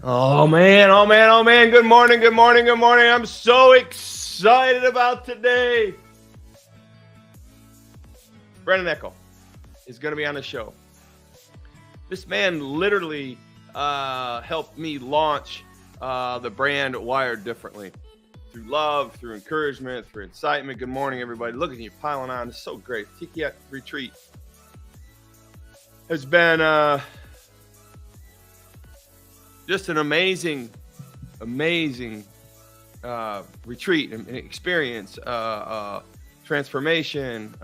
Oh man, oh man, oh man. Good morning, good morning, good morning. I'm so excited about today. Brandon Eckel is going to be on the show. This man literally helped me launch the brand Wired Differently through love, through encouragement, through incitement. Good morning, everybody. Look at you piling on. It's so great. Tiki Retreat has been just an amazing retreat and experience, transformation,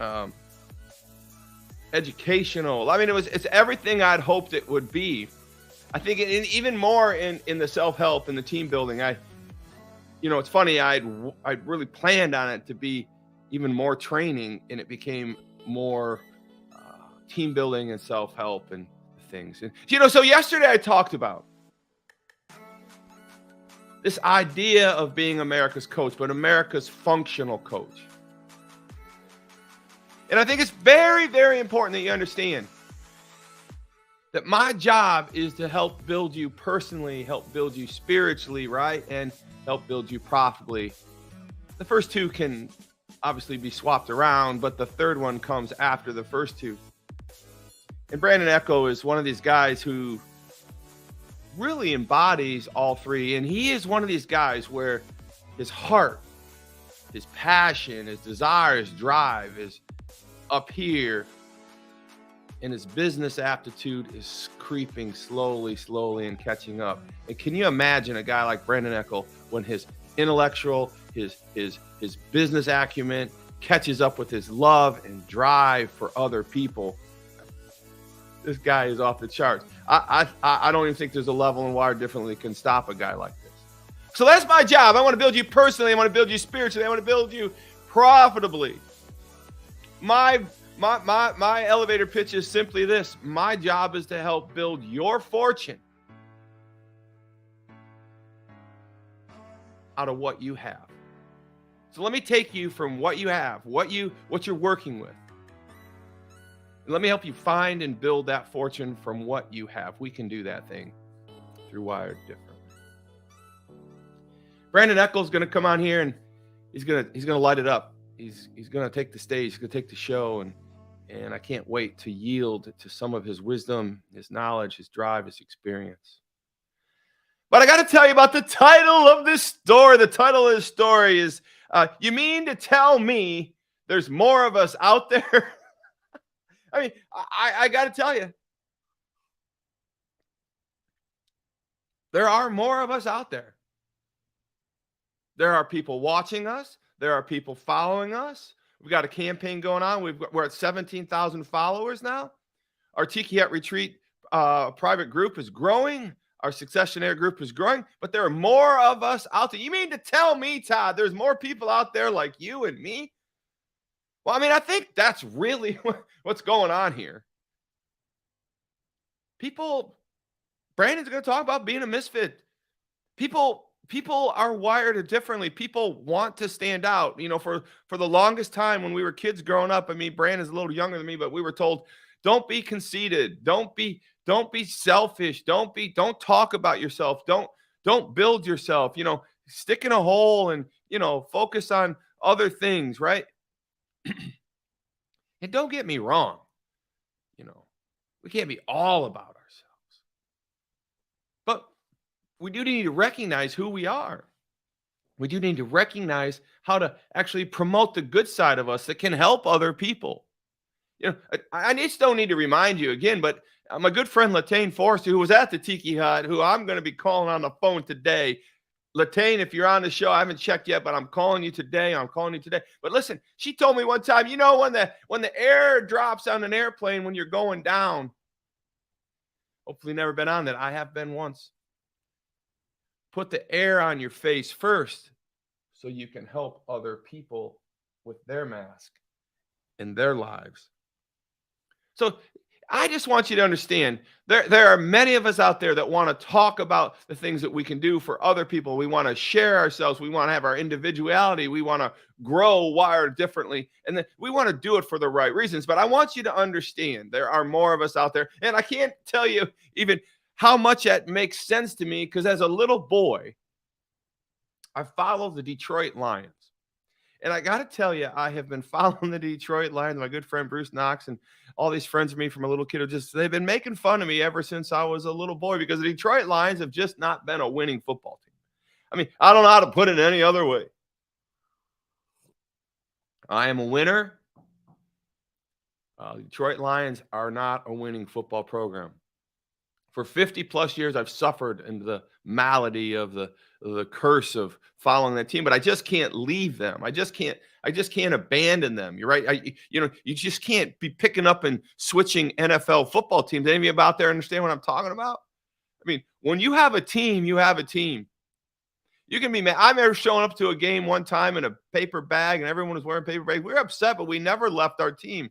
educational. I mean, it's everything I'd hoped it would be. I think even more in the self-help and the team building. It's funny. I'd really planned on it to be even more training, and it became more team building and self-help and things. And so yesterday I talked about this idea of being America's coach, but America's functional coach. And I think it's very, very important that you understand that my job is to help build you personally, help build you spiritually, right? And help build you profitably. The first two can obviously be swapped around, but the third one comes after the first two. And Brandon Eckel is one of these guys who really embodies all three. And he is one of these guys where his heart, his passion, his desire, his drive is up here, and his business aptitude is creeping slowly and catching up. And can you imagine a guy like Brandon Eckel when his intellectual, his business acumen catches up with his love and drive for other people? This guy is off the charts. I don't even think there's a level in Wired Differently that can stop a guy like this. So that's my job. I want to build you personally. I want to build you spiritually. I want to build you profitably. My elevator pitch is simply this. My job is to help build your fortune out of what you have. So let me take you from what you have, what you're working with. Let me help you find and build that fortune from what you have. We can do that thing through Wired Differently. Brandon Eckel is going to come on here and he's going to light it up. He's going to take the stage. He's going to take the show, and I can't wait to yield to some of his wisdom, his knowledge, his drive, his experience. But I got to tell you about the title of this story. The title of this story is, you mean to tell me there's more of us out there? I mean, I got to tell you, there are more of us out there. There are people watching us. There are people following us. We've got a campaign going on. We're at 17,000 followers now. Our Tiki Hut Retreat private group is growing. Our Successionaire group is growing. But there are more of us out there. You mean to tell me, Todd, there's more people out there like you and me? Well, I mean, I think that's really what's going on here. Brandon's going to talk about being a misfit. People are wired differently. People want to stand out. For the longest time when we were kids growing up, I mean, Brandon's a little younger than me, but we were told, don't be conceited. Don't be selfish. Don't talk about yourself. Don't build yourself, stick in a hole and, focus on other things, right? And don't get me wrong, we can't be all about ourselves, but we do need to recognize who we are. We do need to recognize how to actually promote the good side of us that can help other people. I just don't need to remind you again, but my good friend Latane Forrester, who was at the Tiki Hut, who I'm going to be calling on the phone today. Latane, if you're on the show, I haven't checked yet, but I'm calling you today. But listen, she told me one time, when the air drops on an airplane, when you're going down, hopefully never been on that. I have been once. Put the air on your face first so you can help other people with their mask in their lives. So I just want you to understand there are many of us out there that want to talk about the things that we can do for other people. We want to share ourselves. We want to have our individuality. We want to grow Wired Differently. And then we want to do it for the right reasons. But I want you to understand there are more of us out there. And I can't tell you even how much that makes sense to me, because as a little boy, I followed the Detroit Lions. And I got to tell you, I have been following the Detroit Lions. My good friend Bruce Knox and all these friends of me from a little kid they've been making fun of me ever since I was a little boy, because the Detroit Lions have just not been a winning football team. I mean, I don't know how to put it any other way. I am a winner. Detroit Lions are not a winning football program. For 50 plus years, I've suffered in the malady of the curse of following that team, but I just can't leave them. I just can't abandon them. You're right. You just can't be picking up and switching NFL football teams. Any of you about there understand what I'm talking about? I mean, when you have a team, you have a team. You can be mad. I remember showing up to a game one time in a paper bag, and everyone was wearing paper bags. We were upset, but we never left our team.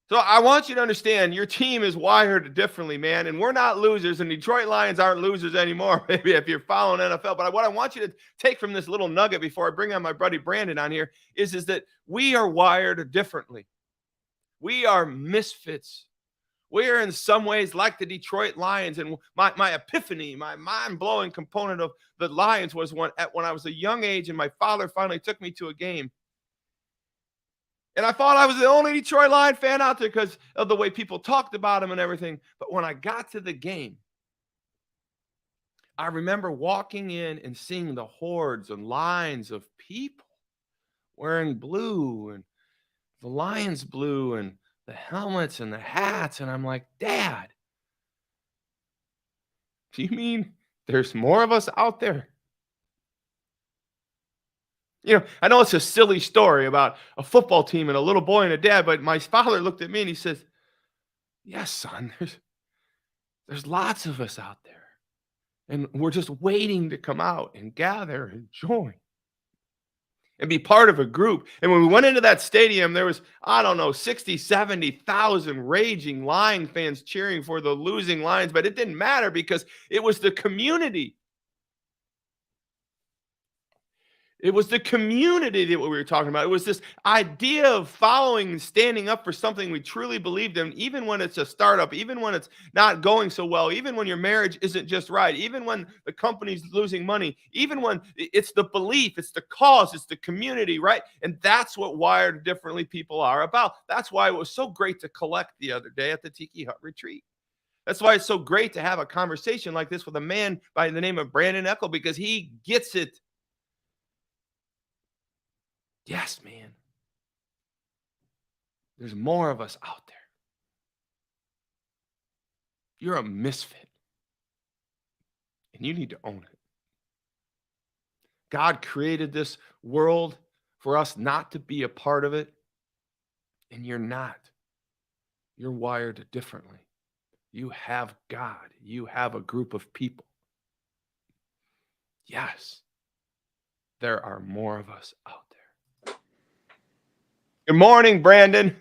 So I want you to understand, your team is wired differently, man. And we're not losers, and Detroit Lions aren't losers anymore, maybe if you're following NFL. But what I want you to take from this little nugget before I bring on my buddy Brandon on here is that we are wired differently. We are misfits. We are in some ways like the Detroit Lions. And my epiphany, my mind-blowing component of the Lions was when I was a young age and my father finally took me to a game. And I thought I was the only Detroit Lion fan out there because of the way people talked about him and everything. But when I got to the game, I remember walking in and seeing the hordes and lines of people wearing blue and the Lions blue and the helmets and the hats. And I'm like, Dad, do you mean there's more of us out there? I know it's a silly story about a football team and a little boy and a dad, but my father looked at me and he says, yes, son, there's lots of us out there. And we're just waiting to come out and gather and join and be part of a group. And when we went into that stadium, there was, 60, 70,000 raging Lion fans cheering for the losing Lions, but it didn't matter because it was the community. It was the community that we were talking about. It was this idea of following and standing up for something we truly believed in, even when it's a startup, even when it's not going so well, even when your marriage isn't just right, even when the company's losing money, even when it's the belief, it's the cause, it's the community, right? And that's what wired differently people are about. That's why it was so great to collect the other day at the Tiki Hut retreat. That's why it's so great to have a conversation like this with a man by the name of Brandon Eckel, because he gets it. Yes, man. There's more of us out there. You're a misfit. And you need to own it. God created this world for us not to be a part of it. And you're not. You're wired differently. You have God. You have a group of people. Yes. There are more of us out there. Good morning, Brandon.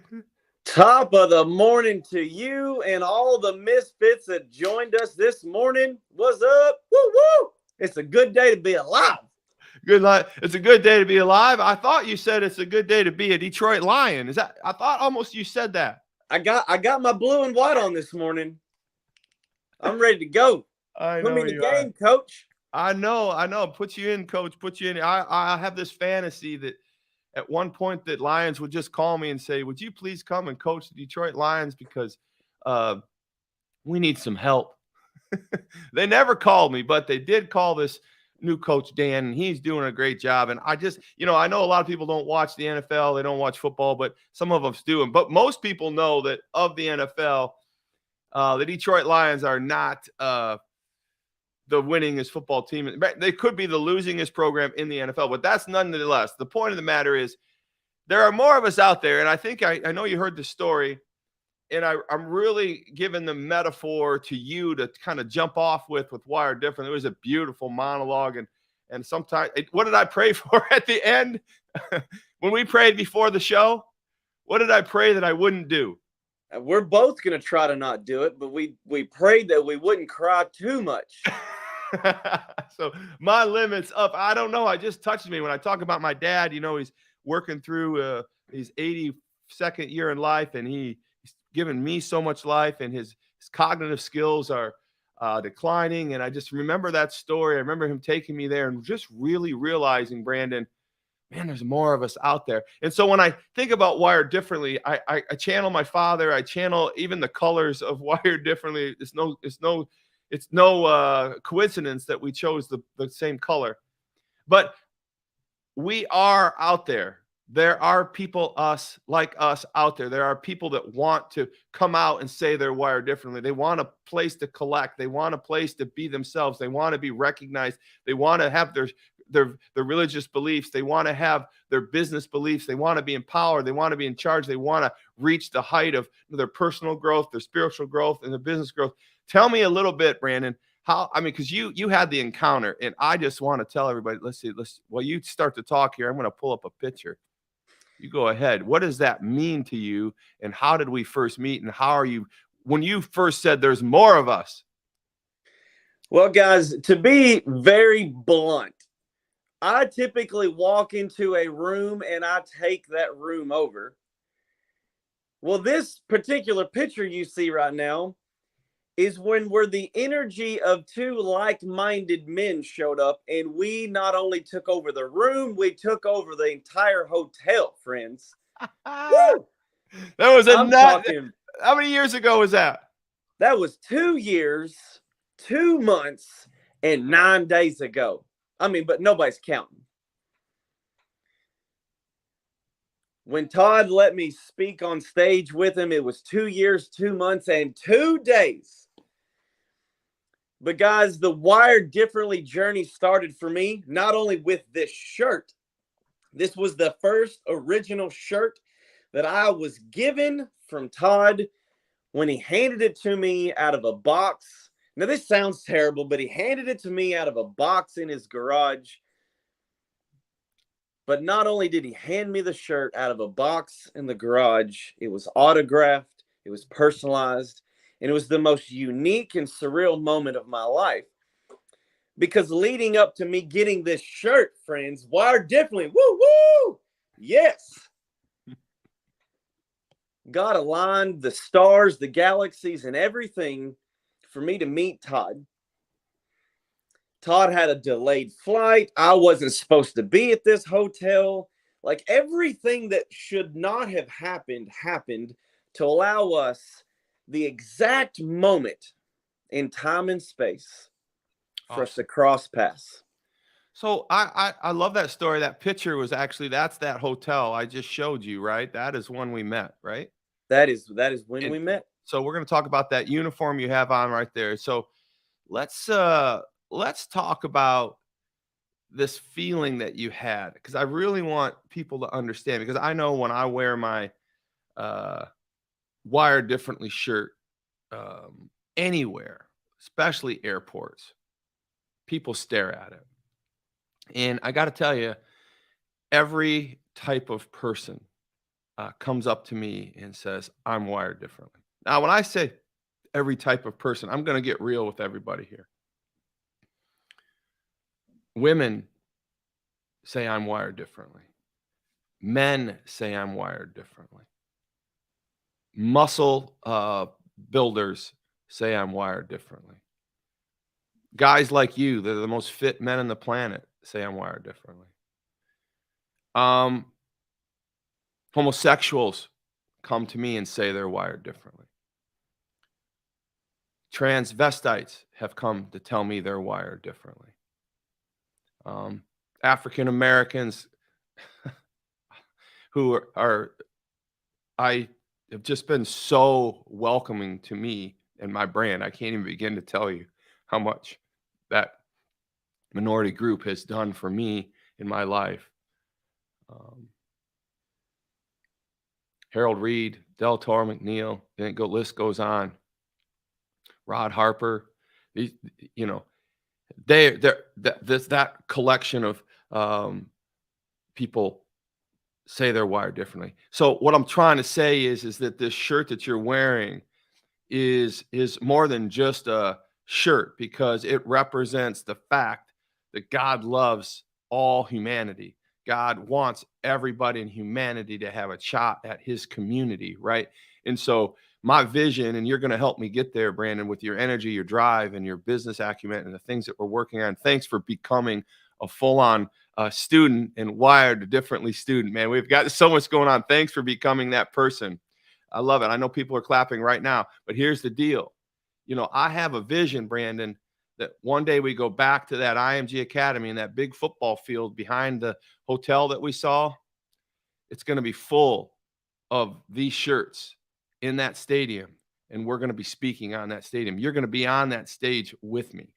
Top of the morning to you and all the misfits that joined us this morning. What's up? Woo woo! It's a good day to be alive. It's a good day to be alive. I thought you said it's a good day to be a Detroit Lion. I thought almost you said that. I got my blue and white on this morning. I'm ready to go. Put me in the game, coach. I know. Put you in, coach. Put you in. I have this fantasy that at one point that Lions would just call me and say, would you please come and coach the Detroit Lions because we need some help. They never called me, but they did call this new coach, Dan, and he's doing a great job. And I just, I know a lot of people don't watch the NFL. They don't watch football, but some of us do. But most people know that of the NFL, the Detroit Lions are not the winningest football team. They could be the losingest program in the NFL, but that's nonetheless. The point of the matter is there are more of us out there. And I think I know you heard the story, and I'm really giving the metaphor to you to kind of jump off with Wired Different. It was a beautiful monologue. And sometimes, what did I pray for at the end? When we prayed before the show, what did I pray that I wouldn't do? We're both going to try to not do it, but we prayed that we wouldn't cry too much. So my limit's up. I don't know. It just touches me when I talk about my dad. He's working through his 82nd year in life, and he's given me so much life, and his his cognitive skills are declining. And I just remember that story. I remember him taking me there and just really realizing, Brandon, man, there's more of us out there. And so when I think about Wired Differently, I channel my father. I channel even the colors of Wired Differently. It's no coincidence that we chose the same color. But we are out there. There are people like us out there. There are people that want to come out and say they're wired differently. They want a place to collect. They want a place to be themselves. They want to be recognized. They want to have their religious beliefs. They want to have their business beliefs. They want to be empowered. They want to be in charge. They want to reach the height of their personal growth, their spiritual growth, and their business growth. Tell me a little bit, Brandon, because you had the encounter, and I just want to tell everybody, while you start to talk here, I'm going to pull up a picture. You go ahead. What does that mean to you? And how did we first meet? And how are you, when you first said there's more of us? Well, guys, to be very blunt, I typically walk into a room and I take that room over. Well, this particular picture you see right now is where the energy of two like-minded men showed up, and we not only took over the room, we took over the entire hotel, friends. Woo! That was how many years ago was that? That was 2 years, 2 months, and 9 days ago. I mean, but nobody's counting. When Todd let me speak on stage with him, it was 2 years, 2 months, and 2 days. But guys, the Wired Differently journey started for me not only with this shirt. This was the first original shirt that I was given from Todd when he handed it to me out of a box. Now, this sounds terrible, but he handed it to me out of a box in his garage. But not only did he hand me the shirt out of a box in the garage, it was autographed, it was personalized, and it was the most unique and surreal moment of my life. Because leading up to me getting this shirt, friends, Wired Differently, woo, woo, yes. God aligned the stars, the galaxies, and everything for me to meet Todd. Todd had a delayed flight. I wasn't supposed to be at this hotel. Like, everything that should not have happened to allow us the exact moment in time and space for us to cross paths. So I love that story. That picture was actually, that's that hotel I just showed you, right? That is when we met, right? That is when we met. So we're going to talk about that uniform you have on right there. So let's talk about this feeling that you had, because I really want people to understand, because I know when I wear my Wired Differently shirt anywhere, especially airports, people stare at it. And I got to tell you, every type of person comes up to me and says, I'm wired differently. Now, when I say every type of person, I'm going to get real with everybody here. Women say I'm wired differently. Men say I'm wired differently. Muscle builders say I'm wired differently. Guys like you, that are the most fit men on the planet, say I'm wired differently. Homosexuals come to me and say they're wired differently. Transvestites have come to tell me they're wired differently. African Americans who I have just been so welcoming to me and my brand. I can't even begin to tell you how much that minority group has done for me in my life. Harold Reed, Del Toro McNeil, the list goes on. Rod Harper, that collection of people say they're wired differently. So what I'm trying to say is that this shirt that you're wearing is more than just a shirt, because it represents the fact that God loves all humanity. God wants everybody in humanity to have a shot at his community, right? And so my vision, and you're going to help me get there, Brandon, with your energy, your drive, and your business acumen and the things that we're working on. Thanks for becoming a full-on student and wired differently student, man. We've got so much going on. Thanks for becoming that person. I love it. I know people are clapping right now, but here's the deal. I have a vision, Brandon, that one day we go back to that IMG Academy and that big football field behind the hotel that we saw. It's going to be full of these shirts in that stadium, and we're going to be speaking on that stadium. You're going to be on that stage with me,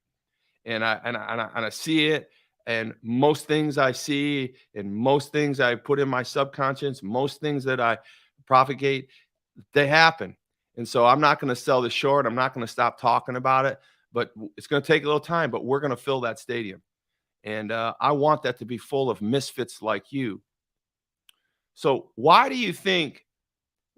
and I see it. And most things I see, and most things I put in my subconscious, most things that I propagate, they happen. And so I'm not going to sell this short. I'm not going to stop talking about it, but it's going to take a little time, but we're going to fill that stadium. And I want that to be full of misfits like you. So why do you think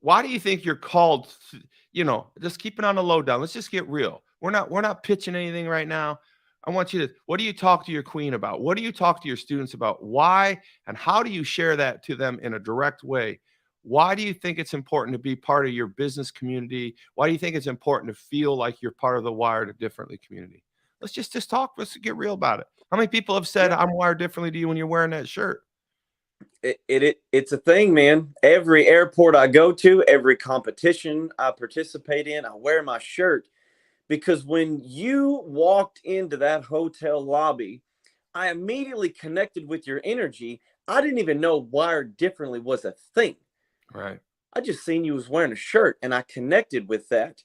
you're called to, just keep it on the low down? Let's just get real. We're not pitching anything right now. I want you to, what do you talk to your queen about? What do you talk to your students about? Why and how do you share that to them in a direct way? Why do you think it's important to be part of your business community? Why do you think it's important to feel like you're part of the Wired Differently community? Let's just talk. Let's get real about it. How many people have said, I'm wired differently to you when you're wearing that shirt? It's a thing, man. Every airport I go to, every competition I participate in, I wear my shirt. Because when you walked into that hotel lobby, I immediately connected with your energy. I didn't even know Wired Differently was a thing. Right. I just seen you was wearing a shirt, and I connected with that.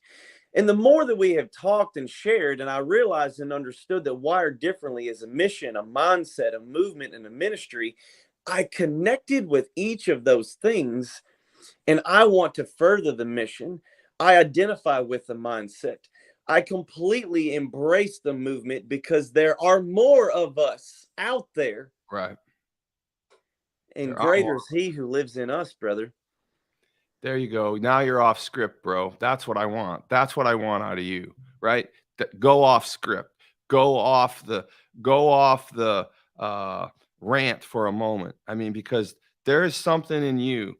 And the more that we have talked and shared, and I realized and understood that Wired Differently is a mission, a mindset, a movement, and a ministry, I connected with each of those things, and I want to further the mission. I identify with the mindset. I completely embrace the movement because there are more of us out there. Right. And greater is he who lives in us, brother. There you go. Now you're off script, bro. That's what I want. That's what I want out of you, right? Go off script. Go off the rant for a moment. I mean, because there is something in you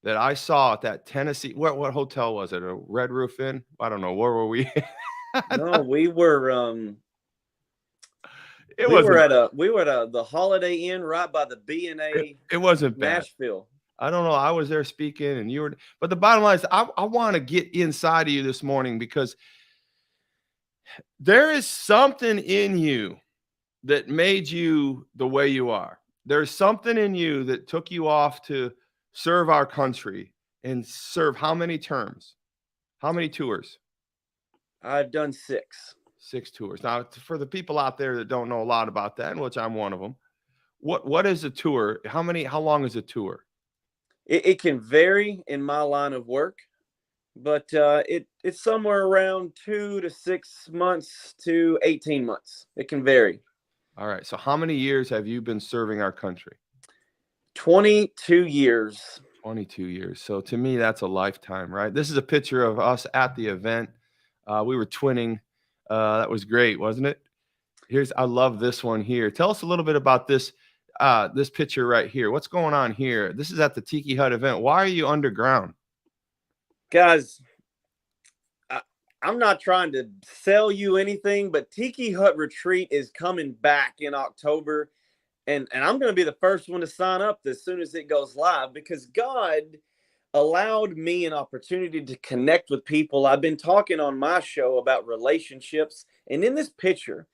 that I saw at that Tennessee. What hotel was it? A Red Roof Inn? I don't know. Where were we? No, we were we were at the Holiday Inn right by the B&A. It wasn't bad. Nashville. I don't know. I was there speaking, and you were. But the bottom line is, I want to get inside of you this morning because there is something in you that made you the way you are. There's something in you that took you off to serve our country and serve how many terms? How many tours? I've done 6. 6 tours. Now, for the people out there that don't know a lot about that, and which I'm one of them, what is a tour? How long is a tour? It can vary in my line of work, but it's somewhere around 2 to 6 months to 18 months. It can vary. All right. So how many years have you been serving our country? 22 years. 22 years. So to me, that's a lifetime, right? This is a picture of us at the event. We were twinning. That was great, wasn't it? I love this one here. Tell us a little bit about this picture right here. What's going on here? This is at the Tiki Hut event. Why are you underground? Guys, I'm not trying to sell you anything, but Tiki Hut Retreat is coming back in October. And I'm going to be the first one to sign up as soon as it goes live because God allowed me an opportunity to connect with people. I've been talking on my show about relationships. And in this picture,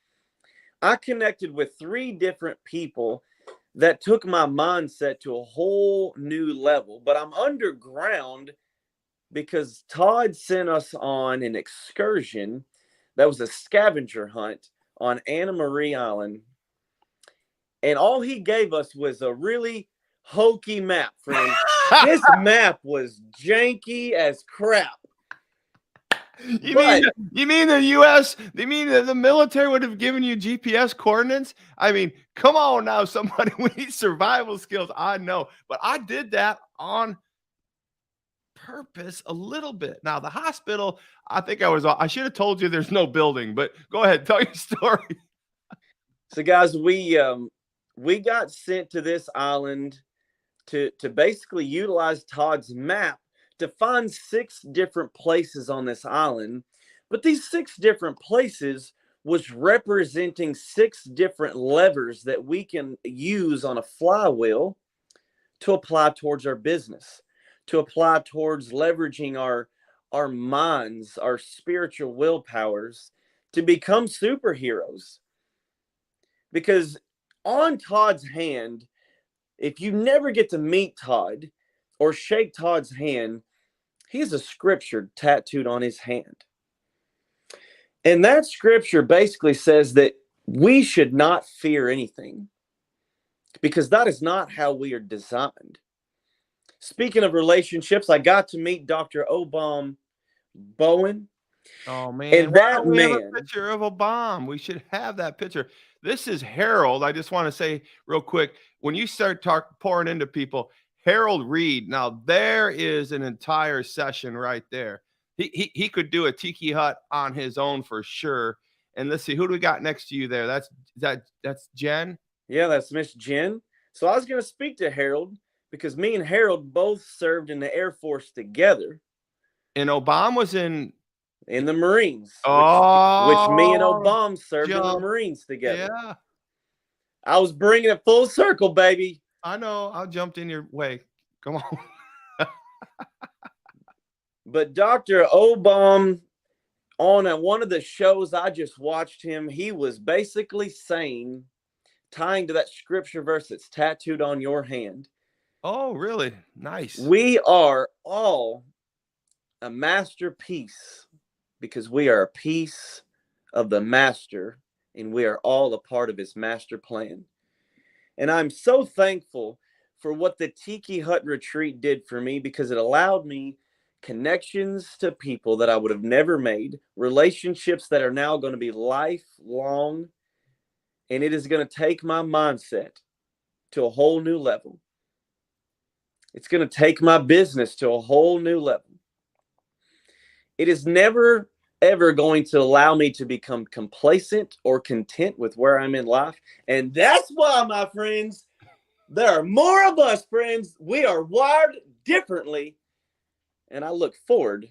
I connected with 3 different people that took my mindset to a whole new level. But I'm underground because Todd sent us on an excursion that was a scavenger hunt on Anna Marie Island. And all he gave us was a really hokey map, friend. This map was janky as crap. You mean the U.S.? You mean the military would have given you GPS coordinates? I mean, come on now, somebody. We need survival skills. I know, but I did that on purpose a little bit. Now the hospital, I think I should have told you there's no building, but go ahead, tell your story. So guys, we got sent to this island to basically utilize Todd's map to find 6 different places on this island, but these 6 different places was representing 6 different levers that we can use on a flywheel to apply towards our business, to apply towards leveraging our minds, our spiritual willpowers to become superheroes. Because on Todd's hand, if you never get to meet Todd or shake Todd's hand, he has a scripture tattooed on his hand. And that scripture basically says that we should not fear anything, because that is not how we are designed. Speaking of relationships, I got to meet Dr. Obam Bowen. Oh man, And why that don't we have a man, picture of Obama? We should have that picture. This is Harold. I just want to say real quick, when you start pouring into people, Harold Reed. Now there is an entire session right there. He could do a tiki hut on his own for sure. And let's see, who do we got next to you there? That's Jen. Yeah, that's Miss Jen. So I was going to speak to Harold because me and Harold both served in the Air Force together. And Obama was in the Marines, which me and Obama served in the Marines together. Yeah. I was bringing it full circle, baby. I know. I jumped in your way. Come on. But Dr. Obama, on one of the shows I just watched him, he was basically saying, tying to that scripture verse that's tattooed on your hand. Oh, really? Nice. We are all a masterpiece because we are a piece of the master, and we are all a part of his master plan. And I'm so thankful for what the Tiki Hut retreat did for me, because it allowed me connections to people that I would have never made, relationships that are now going to be lifelong, and it is going to take my mindset to a whole new level. It's going to take my business to a whole new level. It is never, ever going to allow me to become complacent or content with where I'm in life. And that's why, my friends, there are more of us, friends. We are wired differently. And I look forward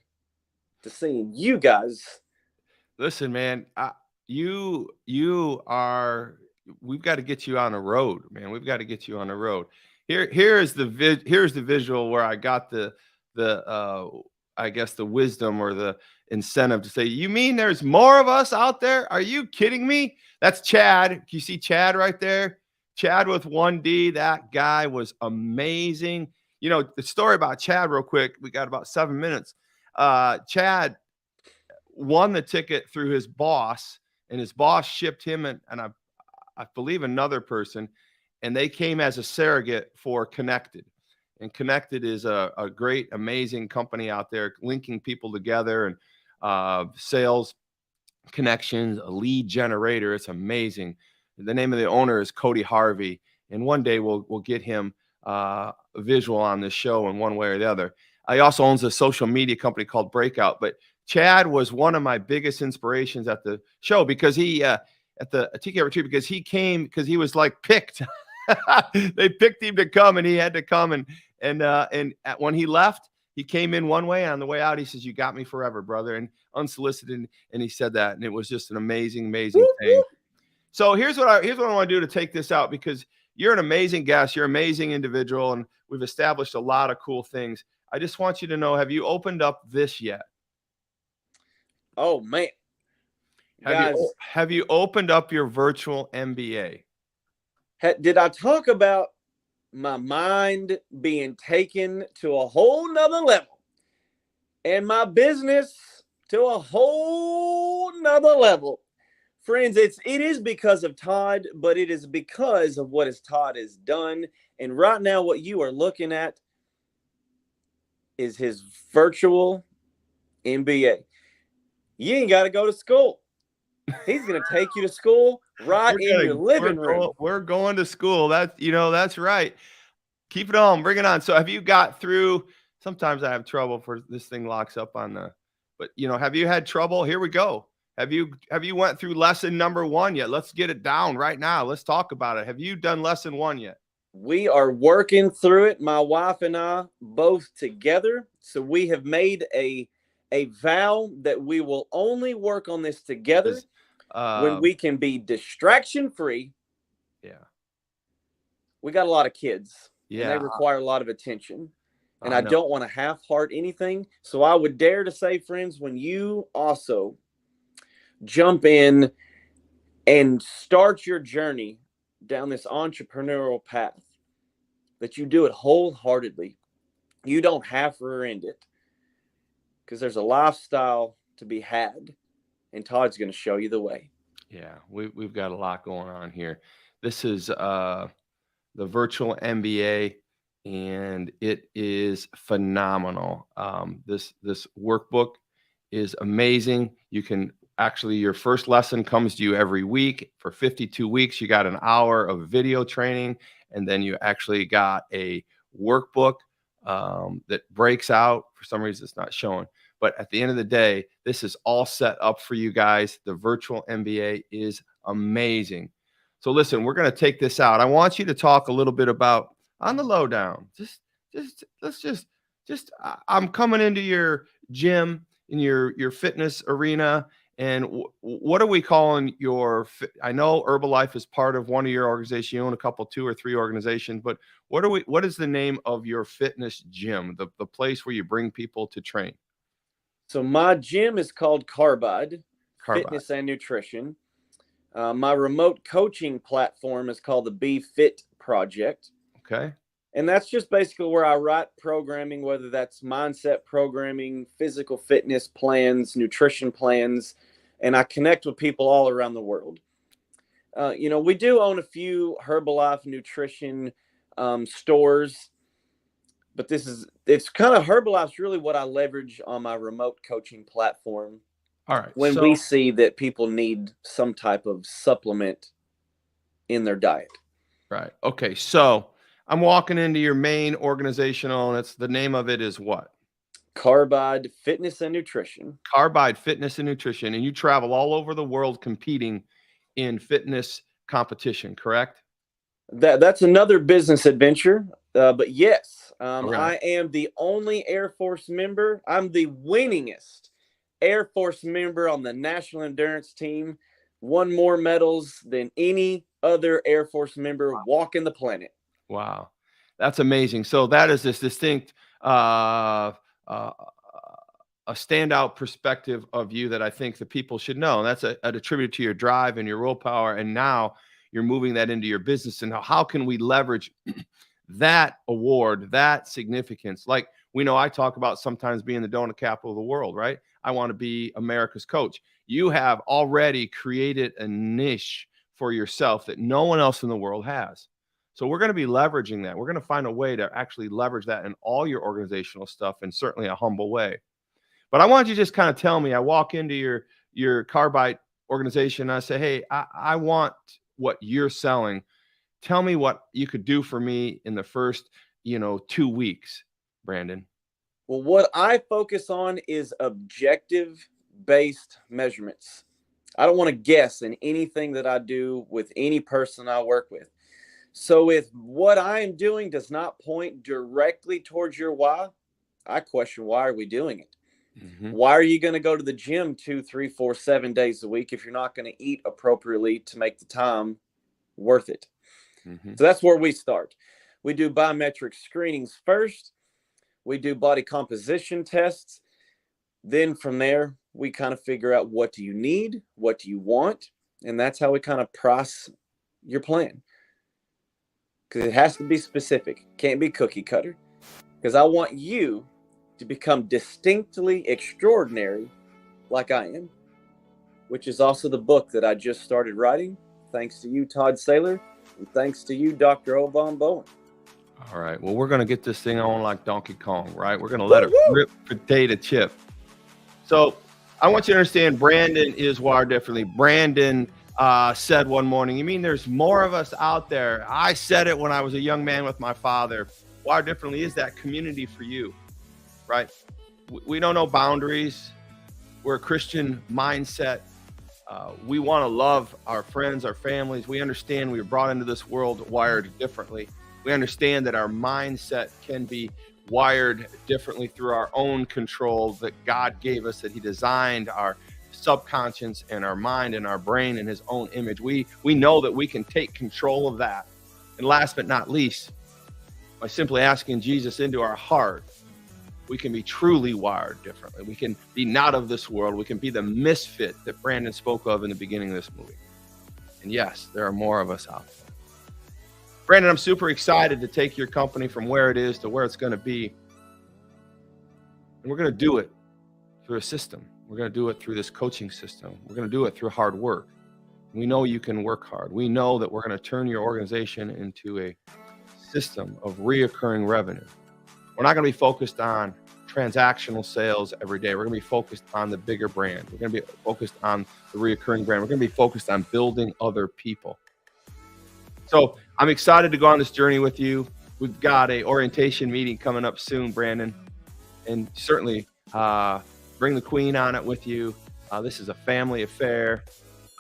to seeing you guys. Listen, man, we've got to get you on the road, man. We've got to get you on the road. Here's the visual where I got the I guess the wisdom or the incentive to say, you mean there's more of us out there? Are you kidding me? That's Chad. You see Chad right there? Chad with 1D. That guy was amazing. You know, the story about Chad real quick. We got about 7 minutes. Chad won the ticket through his boss, and his boss shipped him and I believe another person, and they came as a surrogate for Connected. And Connected is a great, amazing company out there linking people together and sales connections, a lead generator. It's amazing. The name of the owner is Cody Harvey. And one day we'll get him a visual on this show in one way or the other. He also owns a social media company called Breakout. But Chad was one of my biggest inspirations at the show because he at the TK retreat, because he came because he was like picked. They picked him to come, and he had to come. And when he left, he came in one way. And on the way out, he says, "You got me forever, brother," and unsolicited. And he said that, and it was just an amazing thing. So here's what I want to do to take this out, because you're an amazing guest, you're an amazing individual, and we've established a lot of cool things. I just want you to know: have you opened up this yet? Oh man, have you opened up your virtual MBA? Did I talk about my mind being taken to a whole nother level and my business to a whole nother level? Friends, it is because of Todd, but it is because of what Todd has done. And right now, what you are looking at is his virtual MBA. You ain't got to go to school. He's going to take you to school right in your living room. We're going to school. That's right. Keep it on. Bring it on. So have you got through? Sometimes I have trouble for this thing locks up on but have you had trouble? Here we go. Have you went through lesson number 1 yet? Let's get it down right now. Let's talk about it. Have you done lesson 1 yet? We are working through it, my wife and I both together. So we have made a vow that we will only work on this together when we can be distraction free. Yeah. We got a lot of kids, and Yeah. they require a lot of attention. And I know. don't want to half-heart anything. So I would dare to say, friends, when you also jump in and start your journey down this entrepreneurial path, that you do it wholeheartedly. You don't half rear end it, because there's a lifestyle to be had, and Todd's going to show you the way. Yeah, we've got a lot going on here. This is the virtual MBA, and it is phenomenal. This workbook is amazing. You can actually, your first lesson comes to you every week for 52 weeks. You got an hour of video training, and then you actually got a workbook that breaks out. For some reason, it's not showing. But at the end of the day, this is all set up for you guys. The virtual MBA is amazing. So listen, we're going to take this out. I want you to talk a little bit about on the lowdown. I'm coming into your gym in your fitness arena, and what are we calling your? I know Herbalife is part of one of your organizations. You own a couple, 2 or 3 organizations, but what is the name of your fitness gym? The place where you bring people to train? So my gym is called Carbide Fitness and Nutrition. My remote coaching platform is called the Be Fit Project. Okay. And that's just basically where I write programming, whether that's mindset programming, physical fitness plans, nutrition plans, and I connect with people all around the world. We do own a few Herbalife nutrition stores, but it's kind of Herbalife's really what I leverage on my remote coaching platform. All right. When we see that people need some type of supplement in their diet. Right. Okay. So I'm walking into your main organizational, and the name of it is what? Carbide Fitness and Nutrition. Carbide Fitness and Nutrition. And you travel all over the world competing in fitness competition, correct? That's another business adventure. But yes, right. I am the only Air Force member. I'm the winningest Air Force member on the National Endurance Team. Won more medals than any other Air Force member walking the planet. Wow. That's amazing. So that is this distinct, a standout perspective of you that I think the people should know. And that's a tribute to your drive and your willpower. And now you're moving that into your business. And how can we leverage that award, that significance? Like, we know I talk about sometimes being the donut capital of the world, right? I want to be America's coach. You have already created a niche for yourself that no one else in the world has. So we're going to be leveraging that. We're going to find a way to actually leverage that in all your organizational stuff, in certainly a humble way. But I want you to just kind of tell me, I walk into your Carbide organization and I say, hey, I want what you're selling. Tell me what you could do for me in the first, 2 weeks, Brandon. Well, what I focus on is objective-based measurements. I don't want to guess in anything that I do with any person I work with. So if what I am doing does not point directly towards your why, I question, why are we doing it? Mm-hmm. Why are you going to go to the gym 2, 3, 4, 7 days a week if you're not going to eat appropriately to make the time worth it? Mm-hmm. So that's where we start. We do biometric screenings first. We do body composition tests. Then from there, we kind of figure out, what do you need? What do you want? And that's how we kind of price your plan. Because it has to be specific. Can't be cookie cutter. Because I want you to become distinctly extraordinary like I am, which is also the book that I just started writing. Thanks to you, Todd Saylor, and thanks to you, Dr. Obon Bowen. All right. Well, we're going to get this thing on like Donkey Kong, right? We're going to let it rip potato chip. So I want you to understand, Brandon is wired differently. Brandon said one morning, you mean there's more of us out there? I said it when I was a young man with my father. Wired differently is that community for you, right? We don't know boundaries. We're a Christian mindset. We want to love our friends, our families. We understand we were brought into this world wired differently. We understand that our mindset can be wired differently through our own control that God gave us, that he designed our subconscious and our mind and our brain in his own image. We know that we can take control of that. And last but not least, by simply asking Jesus into our heart, we can be truly wired differently. We can be not of this world. We can be the misfit that Brandon spoke of in the beginning of this movie. And yes, there are more of us out there. Brandon, I'm super excited to take your company from where it is to where it's going to be. And we're going to do it through a system. We're going to do it through this coaching system. We're going to do it through hard work. We know you can work hard. We know that we're going to turn your organization into a system of reoccurring revenue. We're not going to be focused on transactional sales every day. We're going to be focused on the bigger brand. We're going to be focused on the reoccurring brand. We're going to be focused on building other people. So I'm excited to go on this journey with you. We've got a orientation meeting coming up soon, Brandon, and certainly bring the queen on it with you. This is a family affair.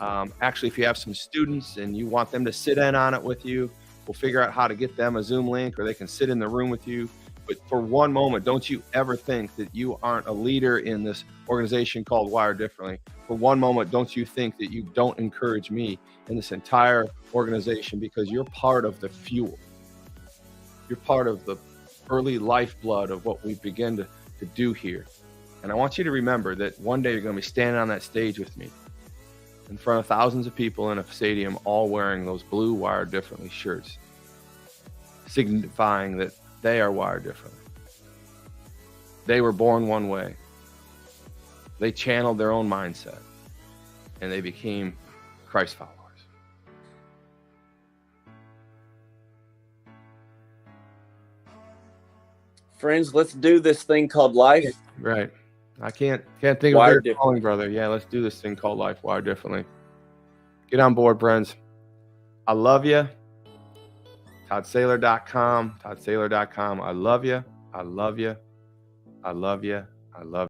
Actually, if you have some students and you want them to sit in on it with you, we'll figure out how to get them a Zoom link, or they can sit in the room with you. But for one moment, don't you ever think that you aren't a leader in this organization called Wired Differently. For one moment, don't you think that you don't encourage me in this entire organization, because you're part of the fuel. You're part of the early lifeblood of what we begin to do here. And I want you to remember that one day you're going to be standing on that stage with me in front of thousands of people in a stadium, all wearing those blue Wired Differently shirts, signifying that they are wired differently. They were born one way. They channeled their own mindset, and they became Christ followers. Friends, let's do this thing called life. Right. I can't think of Wired your calling, brother. Yeah, let's do this thing called life wired differently. Get on board, friends. I love you. ToddSaylor.com. ToddSaylor.com. I love you. I love you. I love you. I love you.